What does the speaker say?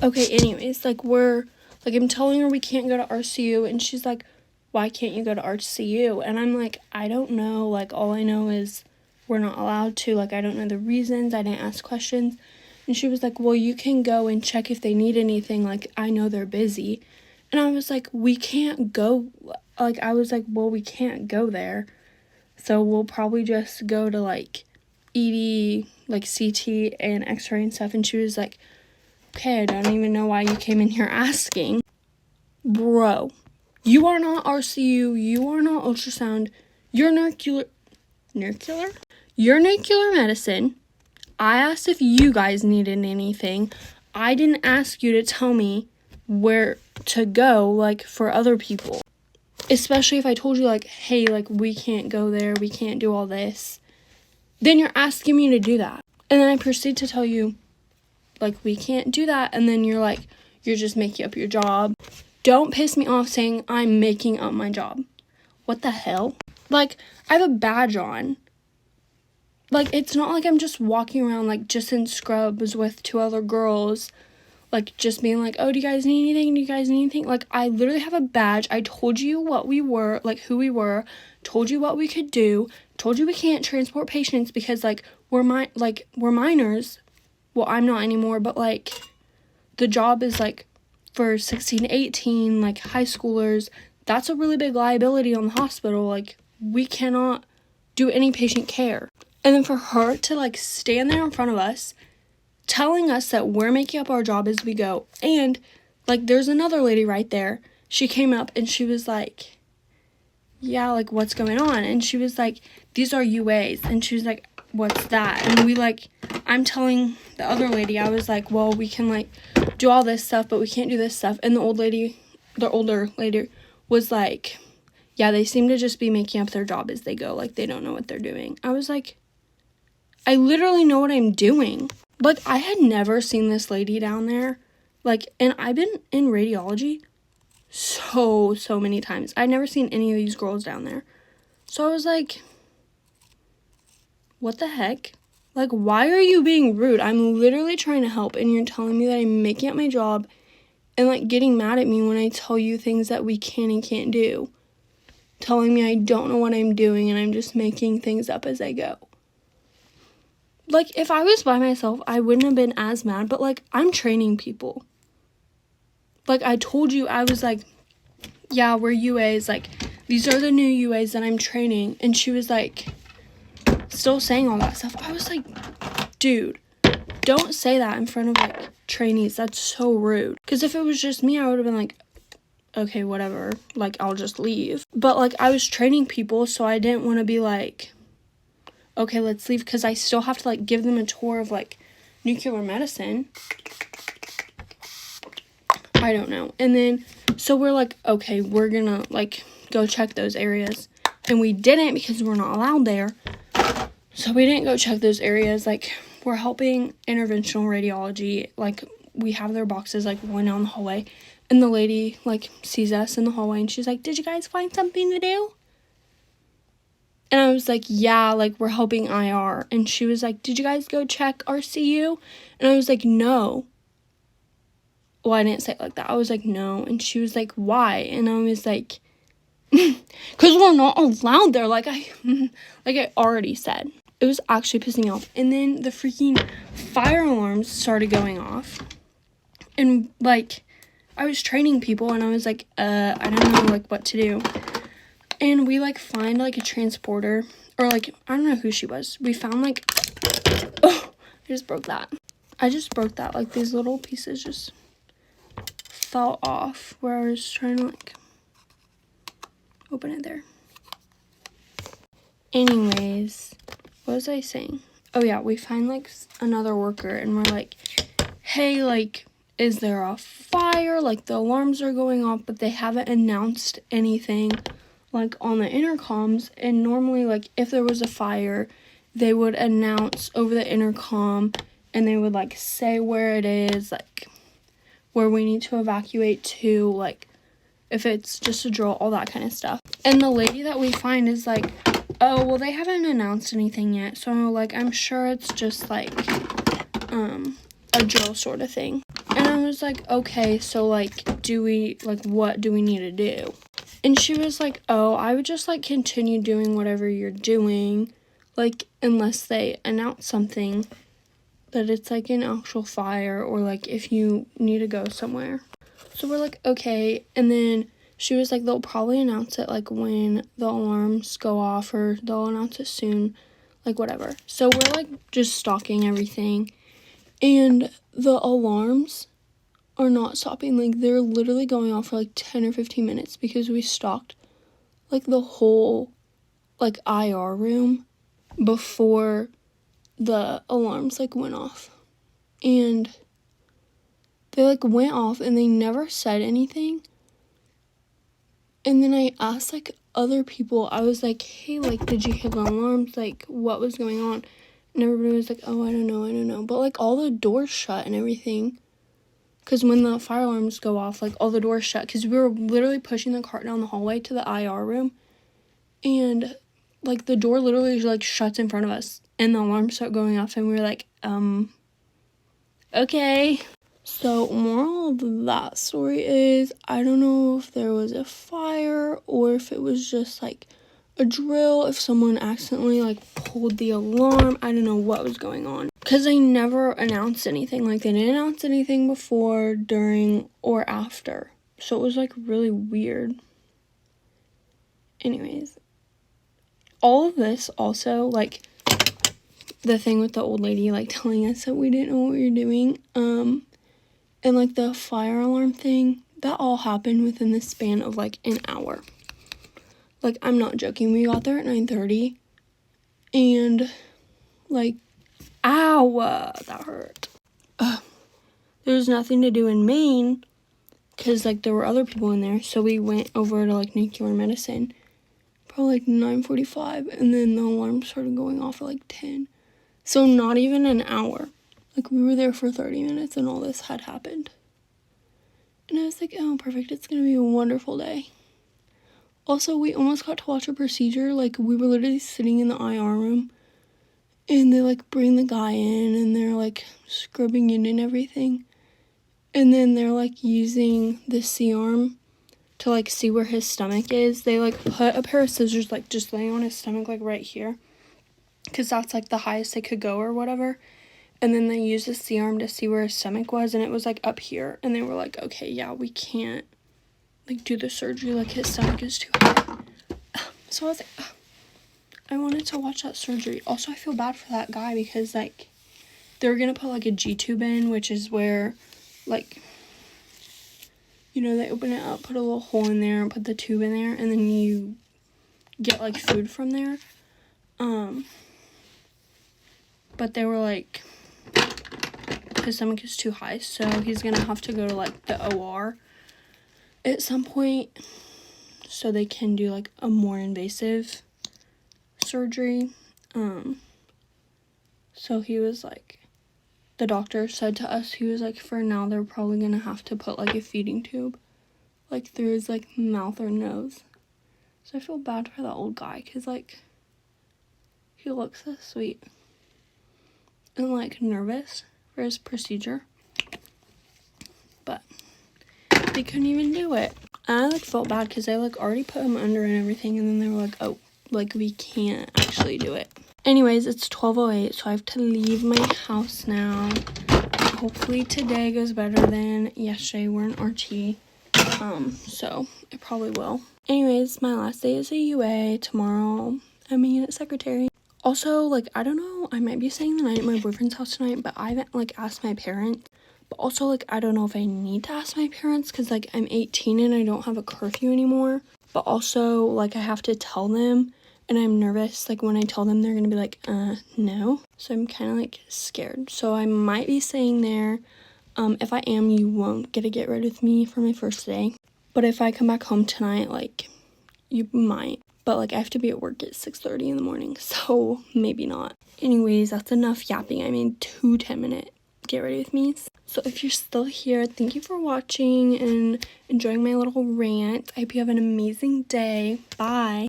Okay, anyways, like, I'm telling her we can't go to RCU, and she's like, why can't you go to RCU? And I'm like, I don't know, like, all I know is we're not allowed to, like, I don't know the reasons, I didn't ask questions. And she was like, well, you can go and check if they need anything, like, I know they're busy. And I was like, we can't go, like, I was like, well, we can't go there, so we'll probably just go to, like, ED, like, CT and x-ray and stuff. And she was like, okay, I don't even know why you came in here asking. Bro, you are not RCU, you are not ultrasound, you're nuclear medicine. I asked if you guys needed anything. I didn't ask you to tell me where to go, like, for other people. Especially if I told you, like, hey, like, we can't go there, we can't do all this. Then you're asking me to do that. And then I proceed to tell you, like, we can't do that, and then you're like, you're just making up your job. Don't piss me off saying I'm making up my job. What the hell? Like, I have a badge on. Like, it's not like I'm just walking around, like, just in scrubs with 2 other girls, like, just being like, oh, do you guys need anything? Do you guys need anything? Like, I literally have a badge. I told you what we were, like, who we were, told you what we could do, told you we can't transport patients because, like, we're minors. Well, I'm not anymore, but, like, the job is, like, for 16 to 18, like, high schoolers. That's a really big liability on the hospital. Like, we cannot do any patient care. And then for her to, like, stand there in front of us, telling us that we're making up our job as we go. And, like, there's another lady right there. She came up and she was like, yeah, like, what's going on? And she was like, these are UAs. And she was like, what's that? And we, like, I'm telling the other lady, I was like, well, we can, like, do all this stuff, but we can't do this stuff. And the older lady was like, yeah, they seem to just be making up their job as they go. Like, they don't know what they're doing. I was like, I literally know what I'm doing. Like, I had never seen this lady down there. Like, and I've been in radiology so many times. I'd never seen any of these girls down there. So I was like, what the heck? Like, why are you being rude? I'm literally trying to help, and you're telling me that I'm making up my job and, like, getting mad at me when I tell you things that we can and can't do. Telling me I don't know what I'm doing and I'm just making things up as I go. Like, if I was by myself, I wouldn't have been as mad, but, like, I'm training people. Like, I told you, I was like, yeah, we're UAs, like, these are the new UAs that I'm training, and she was like, still saying all that stuff. I was like, dude, don't say that in front of, like, trainees. That's so rude. Because if it was just me, I would have been like, okay, whatever, like, I'll just leave. But, like, I was training people, so I didn't want to be like, okay, let's leave, because I still have to, like, give them a tour of, like, nuclear medicine. I don't know. And then, so we're like, okay, we're gonna, like, go check those areas. And we didn't because we're not allowed there. So we didn't go check those areas. Like, we're helping interventional radiology. Like, we have their boxes, like, going down the hallway. And the lady, like, sees us in the hallway, and she's like, did you guys find something to do? And I was like, yeah, like, we're helping IR. And she was like, did you guys go check RCU? And I was like, no. Well, I didn't say it like that. I was like, no. And she was like, why? And I was like, because we're not allowed there. Like I already said. It was actually pissing me off. And then the freaking fire alarms started going off. And, like, I was training people, and I was like, I don't know, like, what to do. And we, like, find, like, a transporter, or, like, I don't know who she was. We found, like, oh, I just broke that. Like, these little pieces just fell off where I was trying to, like, open it there. Anyways, what was I saying? Oh, yeah, we find, like, another worker, and we're like, hey, like, is there a fire? Like, the alarms are going off, but they haven't announced anything, like, on the intercoms. And normally, like, if there was a fire, they would announce over the intercom, and they would, like, say where it is, like, where we need to evacuate to, like, if it's just a drill, all that kind of stuff. And the lady that we find is like, oh, well, they haven't announced anything yet, so, like, I'm sure it's just, like, a drill sort of thing. And I I was like, okay, so, like, what do we need to do? And she was like, oh, I would just, like, continue doing whatever you're doing, like, unless they announce something that it's, like, an actual fire or, like, if you need to go somewhere. So we're like, okay. And then she was like, they'll probably announce it, like, when the alarms go off, or they'll announce it soon, like, whatever. So we're, like, just stalking everything. And the alarms are not stopping. Like, they're literally going off for, like, 10 or 15 minutes because we stalked, like, the whole, like, IR room before the alarms, like, went off. And they, like, went off and they never said anything. And then I asked, like, other people, I was like, hey, like, did you hear the alarms? Like, what was going on? And everybody was like, oh, I don't know. But, like, all the doors shut and everything. Because when the fire alarms go off, like, all the doors shut. Because we were literally pushing the cart down the hallway to the IR room. And, like, the door literally, like, shuts in front of us. And the alarms start going off. And we were like, okay. So, moral of that story is, I don't know if there was a fire or if it was just, like, a drill, if someone accidentally, like, pulled the alarm. I don't know what was going on. Because they never announced anything. Like, they didn't announce anything before, during, or after. So, it was, like, really weird. Anyways. All of this also, like, the thing with the old lady, like, telling us that we didn't know what we were doing, and, like, the fire alarm thing, that all happened within the span of, like, an hour. Like, I'm not joking. We got there at 9:30, and, like, ow, that hurt. There was nothing to do in Maine, because, like, there were other people in there, so we went over to, like, nuclear medicine, probably, like, 9:45, and then the alarm started going off at, like, 10. So, not even an hour. Like, we were there for 30 minutes, and all this had happened. And I was like, oh, perfect. It's going to be a wonderful day. Also, we almost got to watch a procedure. Like, we were literally sitting in the IR room. And they, like, bring the guy in. And they're, like, scrubbing in and everything. And then they're, like, using the C-arm to, like, see where his stomach is. They, like, put a pair of scissors, like, just laying on his stomach, like, right here. Because that's, like, the highest they could go or whatever. And then they used the C-arm to see where his stomach was, and it was, like, up here. And they were like, okay, yeah, we can't, like, do the surgery. Like, his stomach is too high. So I was like, I wanted to watch that surgery. Also, I feel bad for that guy because, like, they were going to put, like, a G-tube in, which is where, like, you know, they open it up, put a little hole in there, and put the tube in there, and then you get, like, food from there. But they were like, his stomach is too high, so he's gonna have to go to, like, the OR at some point so they can do, like, a more invasive surgery. So he was like, the doctor said to us, he was like, for now they're probably gonna have to put, like, a feeding tube, like, through his, like, mouth or nose. So I feel bad for that old guy because, like, he looks so sweet and, like, nervous for his procedure, but they couldn't even do it. And I, like, felt bad because I, like, already put him under and everything, and then they were like, oh, like, we can't actually do it. Anyways, it's 12:08, so I have to leave my house now. Hopefully today goes better than yesterday. We're in RT, so it probably will. Anyways, my last day is a UA. Tomorrow I'm a unit secretary. Also, like, I don't know, I might be staying the night at my boyfriend's house tonight, but I haven't, like, asked my parents. But also, like, I don't know if I need to ask my parents because, like, I'm 18 and I don't have a curfew anymore. But also, like, I have to tell them, and I'm nervous, like, when I tell them, they're gonna be like, no. So I'm kind of, like, scared. So I might be staying there. If I am, you won't get a get ready with me for my first day. But if I come back home tonight, like, you might. But, like, I have to be at work at 6:30 in the morning, so maybe not. Anyways, that's enough yapping. I made 2 10-minute get ready with me's. So if you're still here, thank you for watching and enjoying my little rant. I hope you have an amazing day. Bye.